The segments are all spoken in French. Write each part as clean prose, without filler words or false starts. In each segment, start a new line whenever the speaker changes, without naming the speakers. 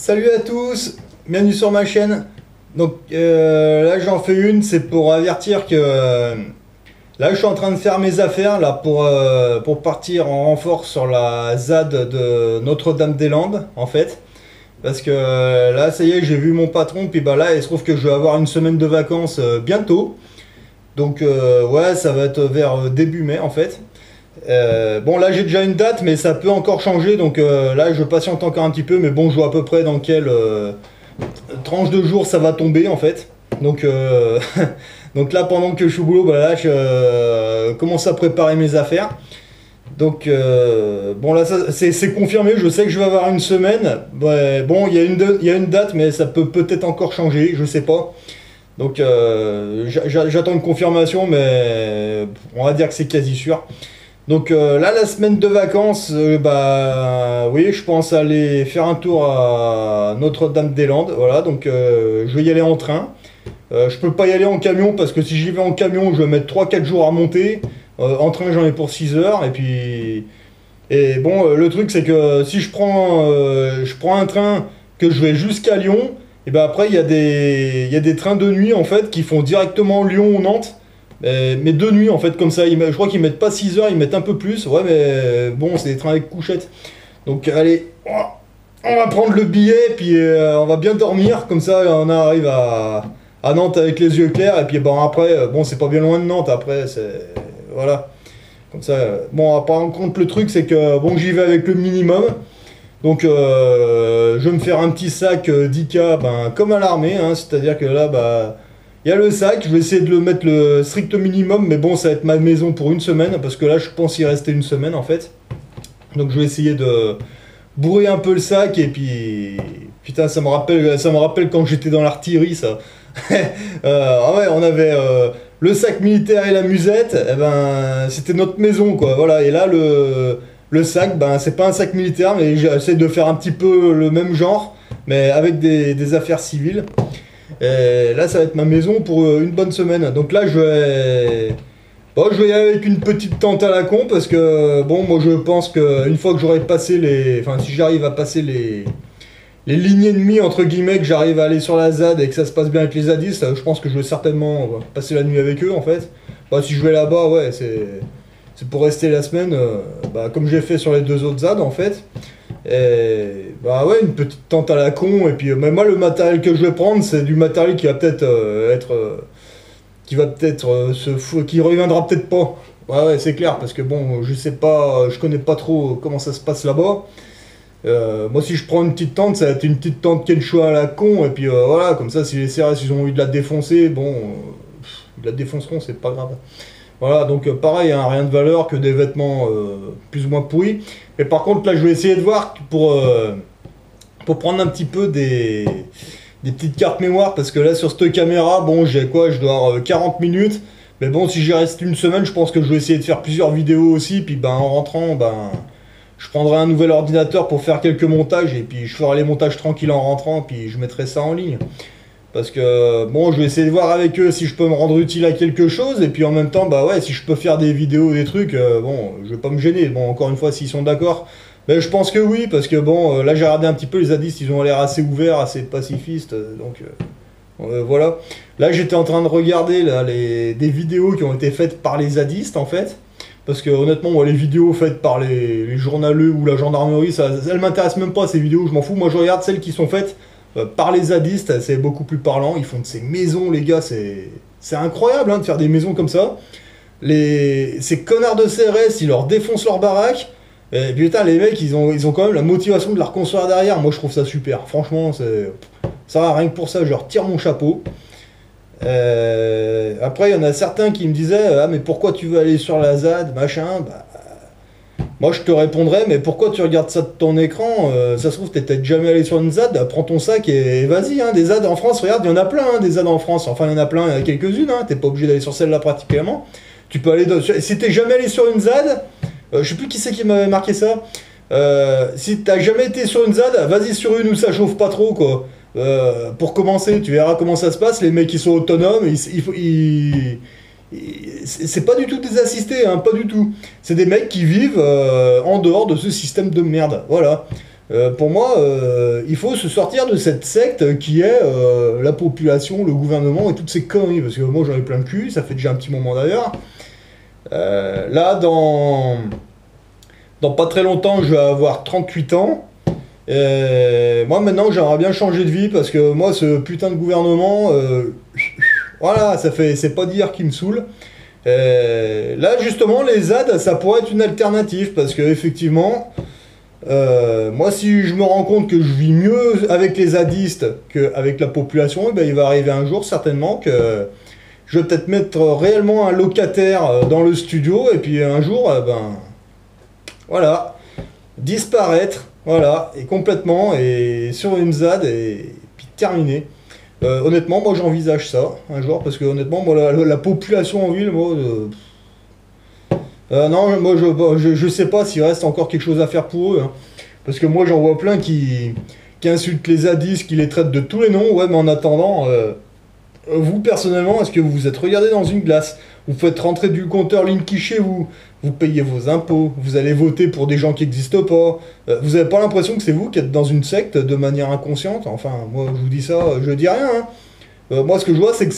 Salut à tous, bienvenue sur ma chaîne. Donc là j'en fais une, c'est pour avertir que là je suis en train de faire mes affaires là pour partir en renfort sur la ZAD de Notre-Dame-des-Landes en fait. Parce que là ça y est, j'ai vu mon patron, puis bah là il se trouve que je vais avoir une semaine de vacances bientôt. Donc ouais, ça va être vers début mai en fait. Bon là j'ai déjà une date mais ça peut encore changer, donc là je patiente encore un petit peu, mais bon je vois à peu près dans quelle tranche de jours ça va tomber en fait. Donc, donc là pendant que je suis au boulot, bah, là je commence à préparer mes affaires. Donc bon là c'est confirmé, je sais que je vais avoir une semaine. Ouais, bon il y a une date mais ça peut peut-être encore changer, je sais pas. Donc j'attends une confirmation, mais on va dire que c'est quasi sûr. Donc là, la semaine de vacances, bah oui, je pense aller faire un tour à Notre-Dame-des-Landes. Voilà, donc je vais y aller en train. Je peux pas y aller en camion parce que si j'y vais en camion, je vais mettre 3 4 jours à monter. En train, j'en ai pour 6 heures. Et puis, et bon, le truc, c'est que si je prends un train que je vais jusqu'à Lyon, et ben après, il y a des trains de nuit en fait qui font directement Lyon ou Nantes. Mais de nuit en fait, comme ça, je crois qu'ils mettent pas 6 heures, ils mettent un peu plus. Ouais, mais bon, c'est des trains avec couchette. Donc allez, on va prendre le billet, puis on va bien dormir. Comme ça, on arrive à Nantes avec les yeux clairs. Et puis bon, après, bon, c'est pas bien loin de Nantes. Après, c'est. Voilà. Comme ça, bon, par contre, le truc, c'est que bon, j'y vais avec le minimum. Donc, je vais me faire un petit sac 10K, ben, comme à l'armée, hein, c'est-à-dire que là, bah. Il y a le sac, je vais essayer de le mettre le strict minimum, mais bon, ça va être ma maison pour une semaine, parce que là, je pense y rester une semaine, en fait. Donc, je vais essayer de bourrer un peu le sac, et puis... Putain, ça me rappelle quand j'étais dans l'artillerie, ça. Ah ouais, on avait le sac militaire et la musette, eh ben, c'était notre maison, quoi. Voilà, et là, le sac, ben, c'est pas un sac militaire, mais j'essaie de faire un petit peu le même genre, mais avec des affaires civiles. Et là, ça va être ma maison pour une bonne semaine. Donc là, bon, je vais y aller avec une petite tente à la con parce que, bon, moi je pense qu'une fois que j'aurai passé Enfin, si j'arrive à passer les lignes ennemies, entre guillemets, que j'arrive à aller sur la ZAD et que ça se passe bien avec les zadistes, je pense que je vais certainement passer la nuit avec eux en fait. Bah, si je vais là-bas, ouais, c'est pour rester la semaine, bah, comme j'ai fait sur les deux autres ZAD en fait. Et bah ouais, une petite tente à la con, et puis mais moi le matériel que je vais prendre, c'est du matériel qui va peut-être qui va peut-être qui reviendra peut-être pas. Ouais, ouais, c'est clair, parce que bon, je sais pas, je connais pas trop comment ça se passe là-bas. Moi si je prends une petite tente, ça va être une petite tente Quechua à la con, et puis voilà, comme ça si les CRS ils ont envie de la défoncer, bon, ils la défonceront, c'est pas grave. Voilà, donc pareil, hein, rien de valeur que des vêtements plus ou moins pourris. Mais par contre, là, je vais essayer de voir pour prendre un petit peu des petites cartes mémoire, parce que là, sur cette caméra, bon, j'ai quoi? Je dois avoir 40 minutes. Mais bon, si j'y reste une semaine, je pense que je vais essayer de faire plusieurs vidéos aussi. Puis ben, en rentrant, ben, je prendrai un nouvel ordinateur pour faire quelques montages. Et puis je ferai les montages tranquilles en rentrant, puis je mettrai ça en ligne. Parce que bon, je vais essayer de voir avec eux si je peux me rendre utile à quelque chose, et puis en même temps, bah ouais, si je peux faire des vidéos, des trucs, bon, je vais pas me gêner. Bon, encore une fois, s'ils sont d'accord, mais je pense que oui, parce que bon, là j'ai regardé un petit peu, les zadistes, ils ont l'air assez ouverts, assez pacifistes, donc voilà. Là j'étais en train de regarder là, des vidéos qui ont été faites par les zadistes en fait, parce que honnêtement, moi, les vidéos faites par les journaleux ou la gendarmerie, elles m'intéressent même pas ces vidéos, je m'en fous. Moi je regarde celles qui sont faites par les zadistes, c'est beaucoup plus parlant. Ils font de ces maisons, les gars, c'est incroyable hein, de faire des maisons comme ça. Ces connards de CRS, ils leur défoncent leur baraque. Et putain, les mecs, ils ont quand même la motivation de la reconstruire derrière. Moi, je trouve ça super. Franchement, ça, rien que pour ça, je leur tire mon chapeau. Après, il y en a certains qui me disaient ah, mais pourquoi tu veux aller sur la ZAD, machin. Bah, moi je te répondrais, mais pourquoi tu regardes ça de ton écran? Ça se trouve, t'es peut-être jamais allé sur une ZAD, prends ton sac et vas-y, hein, des ZAD en France, regarde, il y en a plein, hein, des ZAD en France, enfin il y en a plein, il y en a quelques-unes, hein, t'es pas obligé d'aller sur celle-là pratiquement. Tu peux aller si t'es jamais allé sur une ZAD, je sais plus qui c'est qui m'avait marqué ça, si t'as jamais été sur une ZAD, vas-y sur une où ça chauffe pas trop, quoi. Pour commencer, tu verras comment ça se passe, les mecs qui sont autonomes, c'est pas du tout des assistés, hein, pas du tout. C'est des mecs qui vivent en dehors de ce système de merde. Voilà. Pour moi, il faut se sortir de cette secte qui est la population, le gouvernement et toutes ces conneries. Parce que moi, j'en ai plein le cul, ça fait déjà un petit moment d'ailleurs. Là, dans pas très longtemps, je vais avoir 38 ans. Moi, maintenant, j'aimerais bien changer de vie parce que moi, ce putain de gouvernement, voilà, c'est pas d'hier qui me saoule. Là, justement, les ZAD, ça pourrait être une alternative parce que, effectivement, moi, si je me rends compte que je vis mieux avec les zadistes qu'avec la population, eh ben, il va arriver un jour, certainement, que je vais peut-être mettre réellement un locataire dans le studio et puis un jour, ben, voilà, disparaître, voilà, et complètement, et sur une ZAD, et puis terminé. Honnêtement, moi j'envisage ça un jour, parce que honnêtement, moi la population en ville, moi, non, moi je sais pas s'il reste encore quelque chose à faire pour eux, hein. Parce que moi j'en vois plein qui insultent les zadistes, qui les traitent de tous les noms, ouais, mais en attendant, vous personnellement, est-ce que vous vous êtes regardé dans une glace? Vous faites rentrer du compteur Linky chez vous, vous payez vos impôts, vous allez voter pour des gens qui n'existent pas. Vous n'avez pas l'impression que c'est vous qui êtes dans une secte de manière inconsciente? Enfin, moi je vous dis ça, je dis rien, hein. Moi ce que je vois c'est que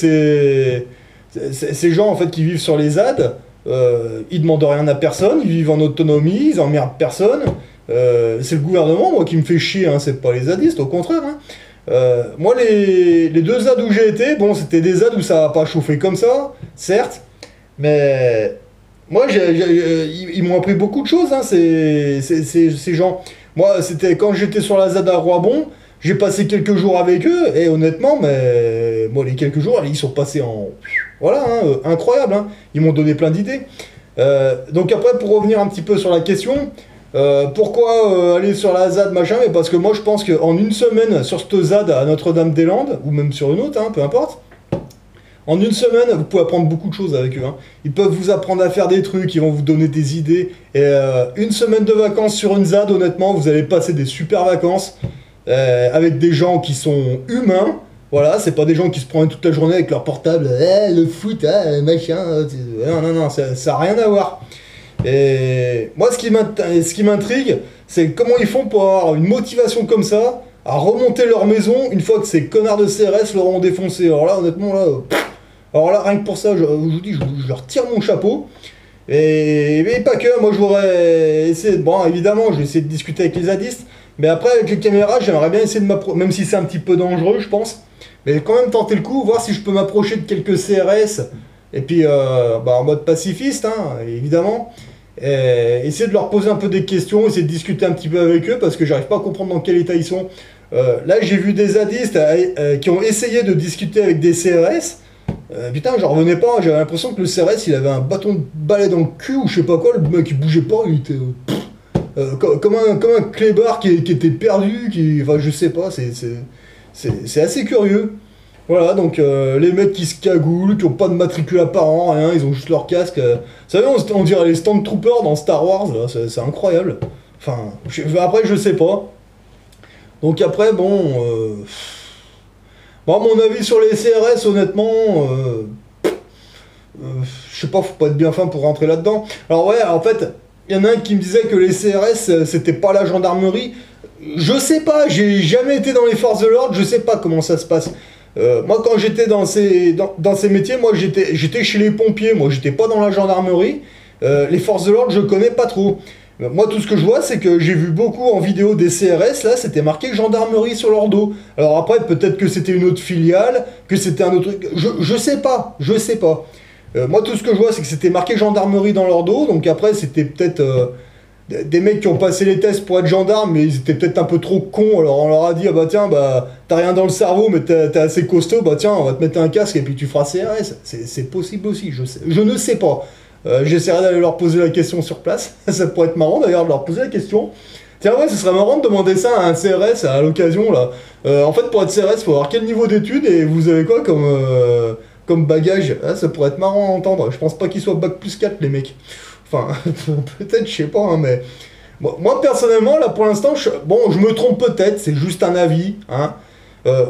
ces gens en fait qui vivent sur les ZAD, ils demandent rien à personne, ils vivent en autonomie, ils emmerdent personne. C'est le gouvernement moi qui me fait chier, hein, c'est pas les zadistes, au contraire, hein. Moi les deux ZAD où j'ai été, bon c'était des ZAD où ça n'a pas chauffé comme ça, certes, mais moi ils m'ont appris beaucoup de choses, hein, ces gens. Moi c'était quand j'étais sur la ZAD à Roibon, j'ai passé quelques jours avec eux, et honnêtement, mais moi les quelques jours, ils sont passés en... Voilà, hein, incroyable, hein, ils m'ont donné plein d'idées. Donc après, pour revenir un petit peu sur la question, pourquoi aller sur la ZAD, machin, mais parce que moi je pense qu'en une semaine, sur cette ZAD à Notre-Dame-des-Landes, ou même sur une autre, hein, peu importe, en une semaine, vous pouvez apprendre beaucoup de choses avec eux, hein. Ils peuvent vous apprendre à faire des trucs, ils vont vous donner des idées, et une semaine de vacances sur une ZAD, honnêtement, vous allez passer des super vacances, avec des gens qui sont humains. Voilà, c'est pas des gens qui se prennent toute la journée avec leur portable, le foot, machin, non, ça n'a rien à voir. Et moi, ce qui m'intrigue, c'est comment ils font pour avoir une motivation comme ça, à remonter leur maison une fois que ces connards de CRS leur ont défoncé. Alors là, honnêtement, là, alors là, rien que pour ça, je vous dis, je leur tire mon chapeau. Et pas que, moi je voudrais essayer, bon évidemment, je vais essayer de discuter avec les zadistes, mais après avec les caméras, j'aimerais bien essayer de m'approcher, même si c'est un petit peu dangereux, je pense, mais quand même tenter le coup, voir si je peux m'approcher de quelques CRS, et puis en mode pacifiste, hein, évidemment, et essayer de leur poser un peu des questions, essayer de discuter un petit peu avec eux, parce que j'arrive pas à comprendre dans quel état ils sont. Là, j'ai vu des zadistes qui ont essayé de discuter avec des CRS. Putain, j'en revenais pas, j'avais l'impression que le CRS il avait un bâton de balai dans le cul ou je sais pas quoi, le mec il bougeait pas, il était comme un clébard qui était perdu, enfin je sais pas, c'est assez curieux. Voilà, donc les mecs qui se cagoulent, qui ont pas de matricule apparent, rien, ils ont juste leur casque. Vous savez, on dirait les Stormtroopers dans Star Wars, là, c'est incroyable. Enfin, après je sais pas. Donc après, bon, mon avis sur les CRS, honnêtement, je sais pas, faut pas être bien fin pour rentrer là-dedans. Alors ouais, en fait, il y en a un qui me disait que les CRS, c'était pas la gendarmerie. Je sais pas, j'ai jamais été dans les forces de l'ordre, je sais pas comment ça se passe. Moi, quand j'étais dans ces métiers, moi j'étais chez les pompiers, moi j'étais pas dans la gendarmerie. Les forces de l'ordre, je connais pas trop. Moi, tout ce que je vois, c'est que j'ai vu beaucoup en vidéo des CRS, là, c'était marqué gendarmerie sur leur dos. Alors après, peut-être que c'était une autre filiale, que c'était un autre truc. Je sais pas, je sais pas. Moi, tout ce que je vois, c'est que c'était marqué gendarmerie dans leur dos, donc après, c'était peut-être des mecs qui ont passé les tests pour être gendarmes, mais ils étaient peut-être un peu trop cons, alors on leur a dit, ah bah tiens, bah, t'as rien dans le cerveau, mais t'es assez costaud, bah tiens, on va te mettre un casque et puis tu feras CRS. C'est possible aussi, je ne sais pas. J'essaierai d'aller leur poser la question sur place. Ça pourrait être marrant d'ailleurs de leur poser la question. Tiens, ouais, ce serait marrant de demander ça à un CRS à l'occasion là. En fait, pour être CRS, il faut avoir quel niveau d'études et vous avez quoi comme bagage? Ça pourrait être marrant à entendre. Je pense pas qu'ils soient bac plus 4 les mecs. Enfin, peut-être, je sais pas, hein, mais. Bon, moi personnellement, là pour l'instant, je me trompe peut-être, c'est juste un avis. Hein.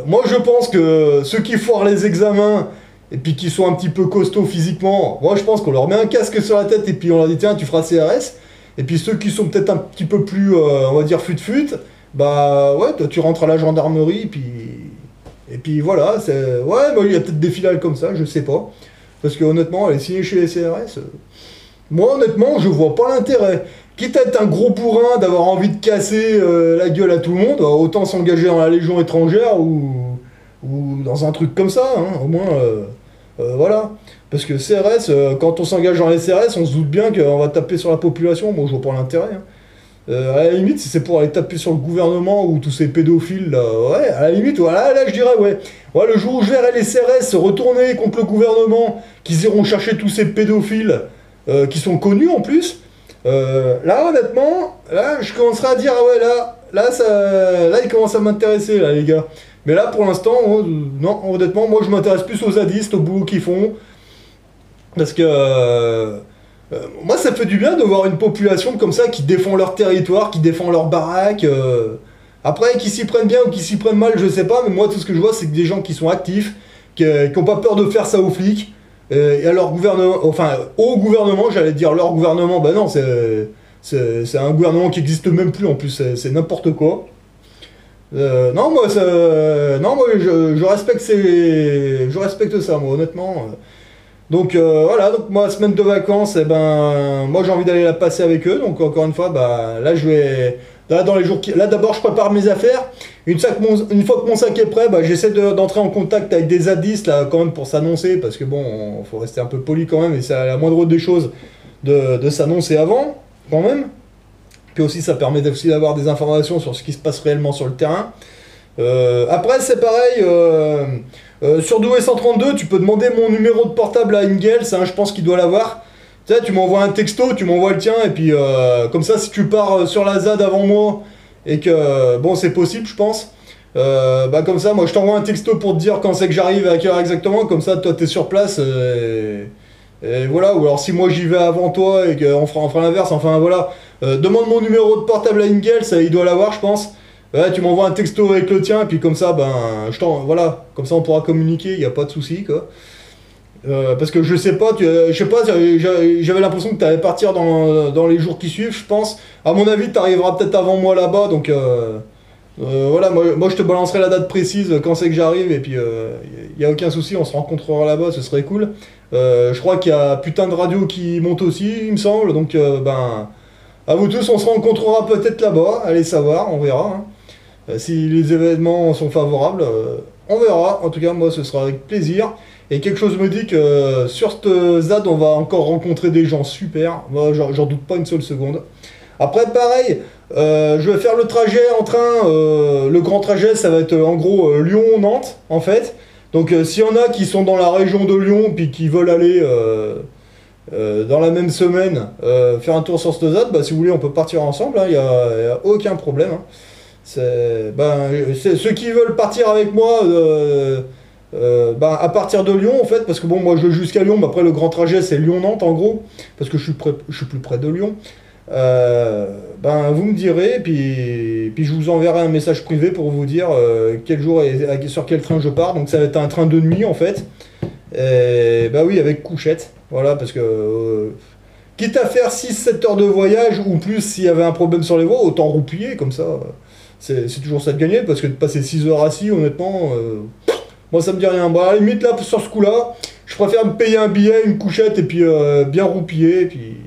Moi je pense que ceux qui foirent les examens. Et puis qui sont un petit peu costauds physiquement, moi je pense qu'on leur met un casque sur la tête et puis on leur dit tiens tu feras CRS. Et puis ceux qui sont peut-être un petit peu plus, on va dire fut-fut, Bah ouais, toi tu rentres à la gendarmerie, et puis voilà, ouais, bah, il y a peut-être des filiales comme ça, je sais pas. Parce que honnêtement, aller signer chez les CRS, moi honnêtement, je vois pas l'intérêt. Quitte à être un gros bourrin, d'avoir envie de casser la gueule à tout le monde, autant s'engager dans la Légion étrangère ou dans un truc comme ça, hein, au moins, voilà. Parce que CRS, quand on s'engage dans les CRS, on se doute bien qu'on va taper sur la population, moi je vois pas l'intérêt, hein. À la limite, si c'est pour aller taper sur le gouvernement ou tous ces pédophiles, là, ouais, à la limite, voilà, là je dirais, ouais. Ouais, le jour où je verrai les CRS se retourner contre le gouvernement, qu'ils iront chercher tous ces pédophiles qui sont connus en plus, là honnêtement, là je commencerai à dire, ah ouais, là il commence à m'intéresser, là les gars. Mais là pour l'instant, non, honnêtement, moi je m'intéresse plus aux zadistes, au boulot qu'ils font, parce que moi, ça fait du bien de voir une population comme ça qui défend leur territoire, qui défend leur baraque. Après, qui s'y prennent bien ou qui s'y prennent mal, je sais pas, mais moi, tout ce que je vois, c'est que des gens qui sont actifs, qui n'ont pas peur de faire ça aux flics, et à leur gouvernement, enfin, au gouvernement, j'allais dire leur gouvernement, bah non, c'est un gouvernement qui n'existe même plus en plus, c'est n'importe quoi. Non, moi, non, moi je respecte ça, moi, honnêtement. Donc voilà, donc moi semaine de vacances, eh ben moi j'ai envie d'aller la passer avec eux, donc encore une fois, bah là je vais. Là dans les jours qui. Là d'abord je prépare mes affaires. Une fois que mon sac est prêt, bah, j'essaie d'entrer en contact avec des zadistes là quand même pour s'annoncer, parce que bon, faut rester un peu poli quand même, et c'est la moindre des choses de s'annoncer avant, quand même. Puis aussi ça permet aussi d'avoir des informations sur ce qui se passe réellement sur le terrain. Après, c'est pareil, sur Douai 132, tu peux demander mon numéro de portable à Ingels, hein, je pense qu'il doit l'avoir. Tu sais, tu m'envoies un texto, tu m'envoies le tien, et puis comme ça, si tu pars sur la ZAD avant moi, et que, bon, c'est possible, je pense, bah comme ça, moi, je t'envoie un texto pour te dire quand c'est que j'arrive, à quelle heure exactement, comme ça, toi, t'es sur place, et voilà, ou alors si moi j'y vais avant toi, et qu'on fera l'inverse, enfin voilà, demande mon numéro de portable à Ingels, il doit l'avoir, je pense. Ouais, tu m'envoies un texto avec le tien, et puis comme ça, ben, voilà, comme ça on pourra communiquer, il n'y a pas de souci, quoi. Parce que je sais pas, j'avais l'impression que tu allais partir dans les jours qui suivent, je pense. À mon avis, tu arriveras peut-être avant moi là-bas, donc voilà, moi je te balancerai la date précise quand c'est que j'arrive, et puis il n'y a aucun souci, on se rencontrera là-bas, ce serait cool. Je crois qu'il y a putain de radio qui monte aussi, il me semble, donc ben, à vous tous, on se rencontrera peut-être là-bas, allez savoir, on verra, hein. Si les événements sont favorables, on verra. En tout cas, moi, ce sera avec plaisir. Et quelque chose me dit que sur cette ZAD, on va encore rencontrer des gens super. Moi, j'en doute pas une seule seconde. Après, pareil, je vais faire le trajet en train. Le grand trajet, ça va être en gros Lyon-Nantes, en fait. Donc, s'il y en a qui sont dans la région de Lyon, puis qui veulent aller dans la même semaine faire un tour sur cette ZAD, bah, si vous voulez, on peut partir ensemble. Il n'y a aucun problème, hein. Ceux qui veulent partir avec moi à partir de Lyon en fait, parce que bon moi je vais jusqu'à Lyon, mais après le grand trajet c'est Lyon-Nantes en gros, parce que je suis plus près de Lyon. Vous me direz, puis je vous enverrai un message privé pour vous dire quel jour et sur quel train je pars. Donc ça va être un train de nuit en fait. Et, bah oui, avec couchette, voilà, parce que quitte à faire 6-7 heures de voyage ou plus s'il y avait un problème sur les voies, autant roupiller comme ça. C'est toujours ça de gagner, parce que de passer 6 heures assis, honnêtement, moi ça me dit rien. Bah, à la limite, là, sur ce coup-là, je préfère me payer un billet, une couchette, et puis bien roupiller, et puis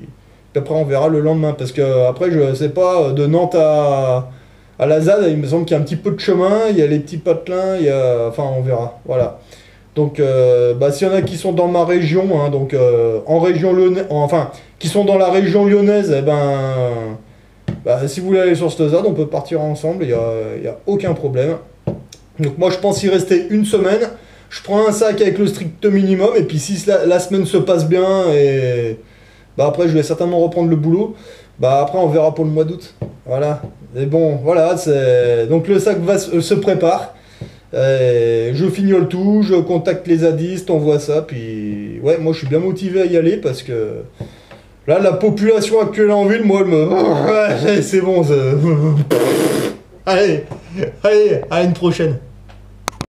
après on verra le lendemain. Parce que après, je sais pas, de Nantes à la ZAD, il me semble qu'il y a un petit peu de chemin, il y a les petits patelins, enfin on verra, voilà. Donc, s'il y en a qui sont dans ma région, hein, donc en région lyonnaise, enfin, qui sont dans la région lyonnaise, eh ben. Si vous voulez aller sur cette ZAD, on peut partir ensemble, il n'y a aucun problème. Donc moi je pense y rester une semaine, je prends un sac avec le strict minimum, et puis si la semaine se passe bien, et après je vais certainement reprendre le boulot, après on verra pour le mois d'août. Voilà, et bon voilà, donc le sac se prépare, je fignole tout, je contacte les zadistes, on voit ça, puis ouais, moi je suis bien motivé à y aller, parce que là, la population actuelle en ville, moi, elle me... Ouais, c'est bon, allez, à une prochaine.